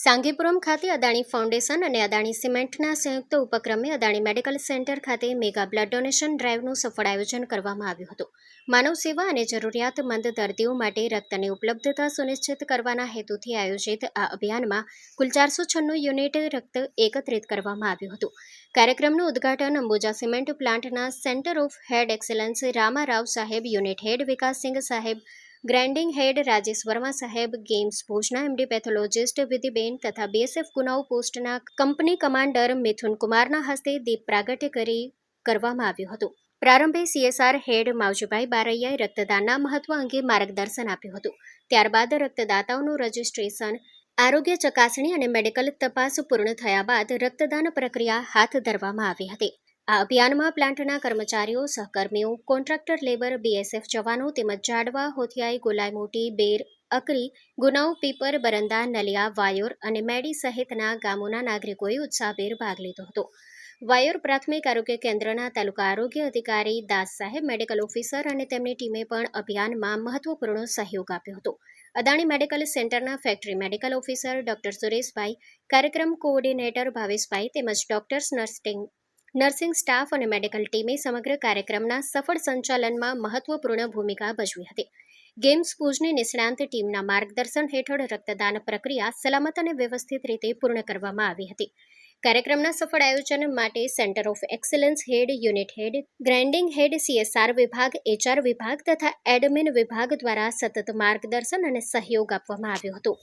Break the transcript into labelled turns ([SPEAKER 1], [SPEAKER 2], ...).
[SPEAKER 1] સાંગીપુરમ ખાતે અદાણી ફાઉન્ડેશન અને અદાણી સિમેન્ટના સંયુક્ત ઉપક્રમે અદાણી મેડિકલ સેન્ટર ખાતે મેગા બ્લડ ડોનેશન ડ્રાઈવનું સફળ આયોજન કરવામાં આવ્યું હતું. માનવ સેવા અને જરૂરિયાતમંદ દર્દીઓ માટે રક્તની ઉપલબ્ધતા સુનિશ્ચિત કરવાના હેતુથી આયોજિત આ અભિયાનમાં કુલ 496 યુનિટ રક્ત એકત્રિત કરવામાં આવ્યું હતું. કાર્યક્રમનું ઉદ્ઘાટન અંબુજા સિમેન્ટ પ્લાન્ટના centre of head excellence Ramarao સાહેબ, યુનિટ હેડ વિકાસસિંહ સાહેબ, ગ્રાઇન્ડિંગ હેડ રાજેશ વર્મા સાહેબ, ગેમ્સ ભુજના એમડી પેથોલોજીસ્ટ વિધિબેન તથા બીએસએફ ગુનાઓ પોસ્ટના કંપની કમાન્ડર મિથુન કુમારના હસ્તે દીપ પ્રાગટ્ય કરવામાં આવ્યું હતું. પ્રારંભે સીએસઆર હેડ માવજીભાઈ બારૈયાએ રક્તદાનના મહત્વ અંગે માર્ગદર્શન આપ્યું હતું. ત્યારબાદ રક્તદાતાઓનું રજીસ્ટ્રેશન, આરોગ્ય ચકાસણી અને મેડિકલ તપાસ પૂર્ણ થયા બાદ રક્તદાન પ્રક્રિયા હાથ ધરવામાં આવી હતી. આ અભિયાનમાં પ્લાન્ટના કર્મચારીઓ, સહકર્મીઓ, કોન્ટ્રાક્ટર લેબર, બીએસએફ જવાનો તેમજ જાડવા, હોથિયાઈ, ગોલાઈ મોટી, બેર, અકરી, ગુનાઓ, પીપર, બરંદા, નલિયા, વાયોર અને મેડી સહિતના ગામોના નાગરિકોએ ઉત્સાહભેર ભાગ લીધો હતો. વાયોર પ્રાથમિક આરોગ્ય કેન્દ્રના તાલુકા આરોગ્ય અધિકારી દાસ સાહેબ, મેડિકલ ઓફિસર અને તેમની ટીમે પણ અભિયાનમાં મહત્વપૂર્ણ સહયોગ આપ્યો હતો. અદાણી મેડિકલ સેન્ટરના factory medical officer doctor Sureshbhai, કાર્યક્રમ કોઓર્ડિનેટર ભાવેશભાઈ તેમજ ડોક્ટર્સ, નર્સિંગ સ્ટાફ અને મેડિકલ ટીમે સમગ્ર કાર્યક્રમના સફળ સંચાલનમાં મહત્વપૂર્ણ ભૂમિકા ભજવી હતી. ગેમ્સ ભુજની નિષ્ણાંત ટીમના માર્ગદર્શન હેઠળ રક્તદાન પ્રક્રિયા સલામત અને વ્યવસ્થિત રીતે પૂર્ણ કરવામાં આવી હતી. કાર્યક્રમના સફળ આયોજન માટે centre of excellence head, unit head, grinding head, CSR વિભાગ, એચઆર વિભાગ તથા એડમિન વિભાગ દ્વારા સતત માર્ગદર્શન અને સહયોગ આપવામાં આવ્યો હતો.